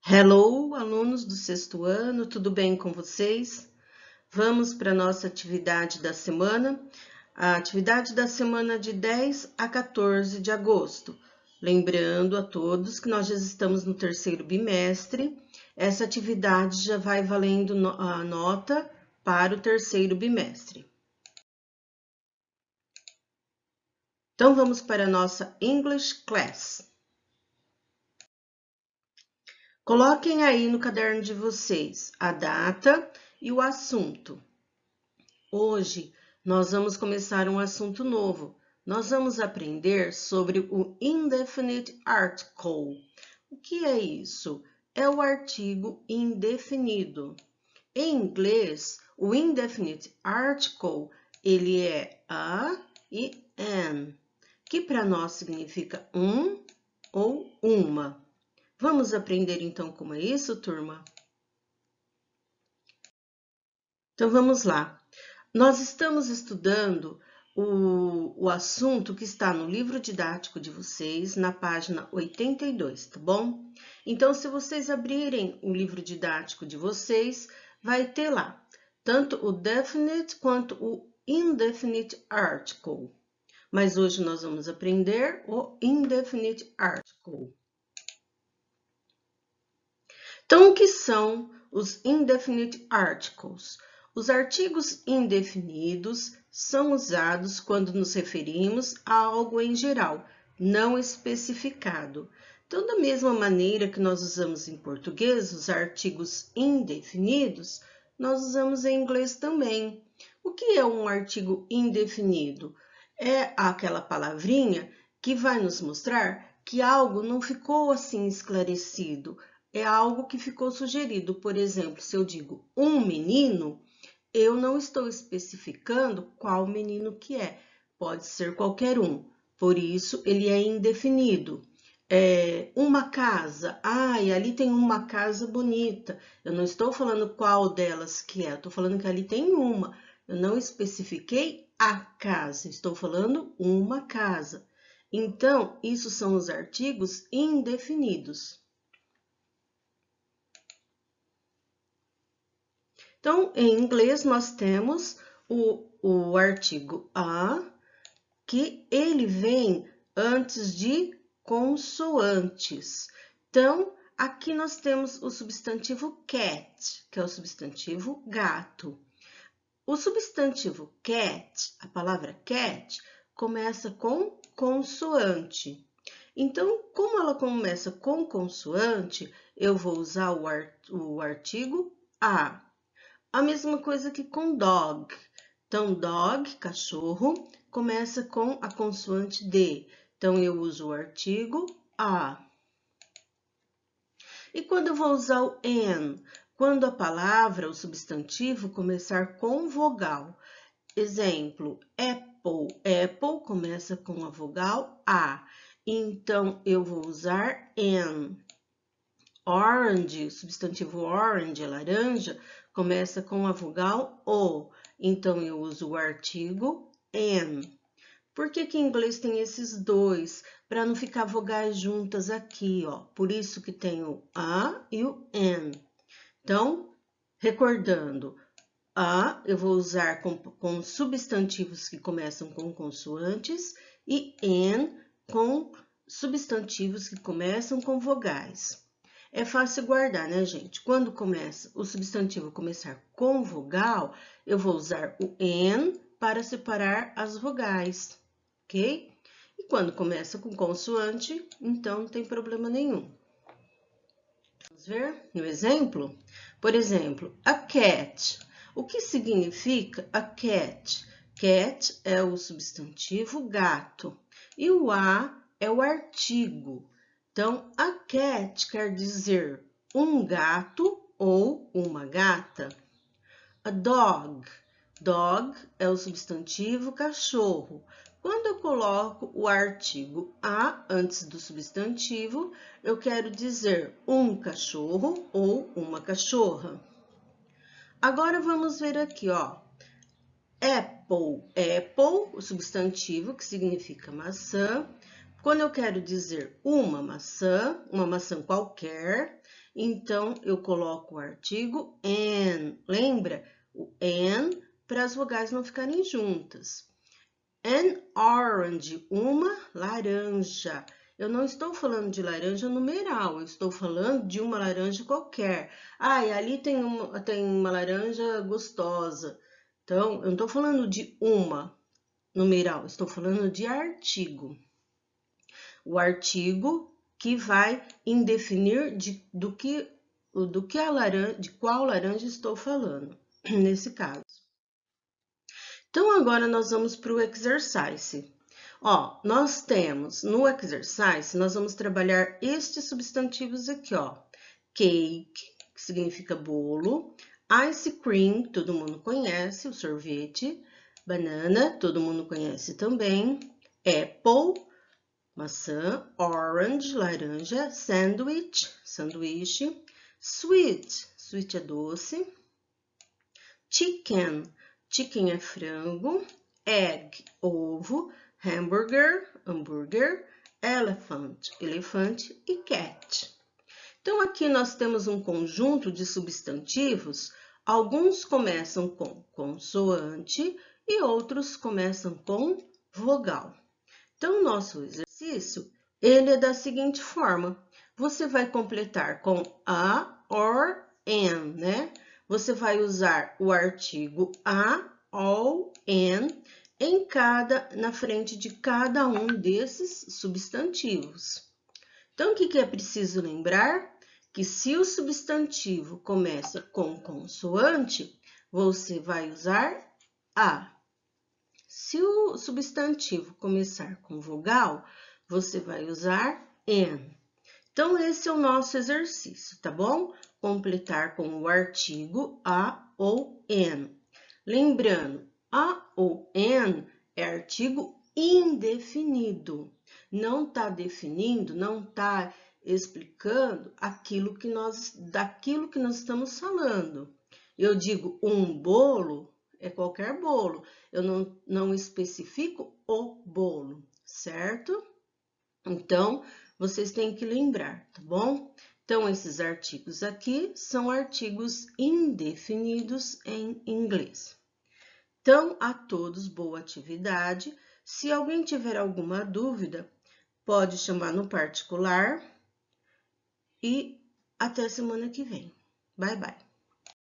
Hello, alunos do sexto ano, tudo bem com vocês? Vamos para a nossa atividade da semana, a atividade da semana de 10 a 14 de agosto. Lembrando a todos que nós já estamos no terceiro bimestre, essa atividade já vai valendo a nota para o terceiro bimestre. Então, vamos para a nossa English Class. Coloquem aí no caderno de vocês a data e o assunto. Hoje nós vamos começar um assunto novo. Nós vamos aprender sobre o indefinite article. O que é isso? É o artigo indefinido. Em inglês, o indefinite article, ele é a e an, que para nós significa um ou uma. Vamos aprender então como é isso, turma? Então vamos lá. Nós estamos estudando o assunto que está no livro didático de vocês, na página 82, tá bom? Então, se vocês abrirem o livro didático de vocês, vai ter lá tanto o definite quanto o indefinite article. Mas hoje nós vamos aprender o indefinite article. Então, o que são os indefinite articles? Os artigos indefinidos são usados quando nos referimos a algo em geral, não especificado. Então, da mesma maneira que nós usamos em português os artigos indefinidos, nós usamos em inglês também. O que é um artigo indefinido? É aquela palavrinha que vai nos mostrar que algo não ficou assim esclarecido. É algo que ficou sugerido. Por exemplo, se eu digo um menino, eu não estou especificando qual menino que é. Pode ser qualquer um. Por isso, ele é indefinido. Uma casa. E ali tem uma casa bonita. Eu não estou falando qual delas que é. Eu estou falando que ali tem uma. Eu não especifiquei a casa. Estou falando uma casa. Então, isso são os artigos indefinidos. Então, em inglês, nós temos o artigo a, que ele vem antes de consoantes. Então, aqui nós temos o substantivo cat, que é o substantivo gato. O substantivo cat, a palavra cat, começa com consoante. Então, como ela começa com consoante, eu vou usar o artigo a. A mesma coisa que com dog. Então, dog, cachorro, começa com a consoante D. Então, eu uso o artigo a. E quando eu vou usar o an? Quando a palavra, o substantivo, começar com vogal. Exemplo, apple. Apple começa com a vogal A. Então, eu vou usar an. Orange, substantivo orange, laranja, começa com a vogal O. Então, eu uso o artigo an. Por que que em inglês tem esses dois? Para não ficar vogais juntas aqui, ó. Por isso que tem o a e o an. Então, recordando, a eu vou usar com substantivos que começam com consoantes e an com substantivos que começam com vogais. É fácil guardar, né, gente? Quando começa o substantivo começar com vogal, eu vou usar o an para separar as vogais, ok? E quando começa com consoante, então não tem problema nenhum. Vamos ver no exemplo? Por exemplo, a cat. O que significa a cat? Cat é o substantivo gato e o a é o artigo. Então, a cat quer dizer um gato ou uma gata. A dog. Dog é o substantivo cachorro. Quando eu coloco o artigo a antes do substantivo, eu quero dizer um cachorro ou uma cachorra. Agora vamos ver aqui, ó. Apple. Apple, o substantivo que significa maçã. Quando eu quero dizer uma maçã qualquer, então eu coloco o artigo an. Lembra? O an para as vogais não ficarem juntas. An orange, uma laranja. Eu não estou falando de laranja numeral, eu estou falando de uma laranja qualquer. Ah, e ali tem uma laranja gostosa. Então, eu não estou falando de uma numeral, estou falando de artigo. O artigo que vai indefinir de qual laranja estou falando, nesse caso. Então, agora nós vamos para o exercise. Ó, nós temos no exercise, nós vamos trabalhar estes substantivos aqui, ó. Cake, que significa bolo. Ice cream, todo mundo conhece, o sorvete. Banana, todo mundo conhece também. Apple, maçã. Orange, laranja. Sandwich, sanduíche. Sweet, sweet é doce. Chicken, chicken é frango. Egg, ovo. Hamburger, hambúrguer. Elephant, elefante. E cat. Então, aqui nós temos um conjunto de substantivos. Alguns começam com consoante e outros começam com vogal. Então, o nosso exercício, ele é da seguinte forma. Você vai completar com a, or, an, né? Você vai usar o artigo a, ou, an, na frente de cada um desses substantivos. Então, o que é preciso lembrar? Que se o substantivo começa com consoante, você vai usar a. Se o substantivo começar com vogal, você vai usar an. Então, esse é o nosso exercício, tá bom? Completar com o artigo a ou an. Lembrando, a ou an é artigo indefinido. Não está definindo, não está explicando daquilo que nós estamos falando. Eu digo um bolo, é qualquer bolo. Eu não especifico o bolo, certo? Então, vocês têm que lembrar, tá bom? Então, esses artigos aqui são artigos indefinidos em inglês. Então, a todos, boa atividade. Se alguém tiver alguma dúvida, pode chamar no particular e até semana que vem. Bye, bye.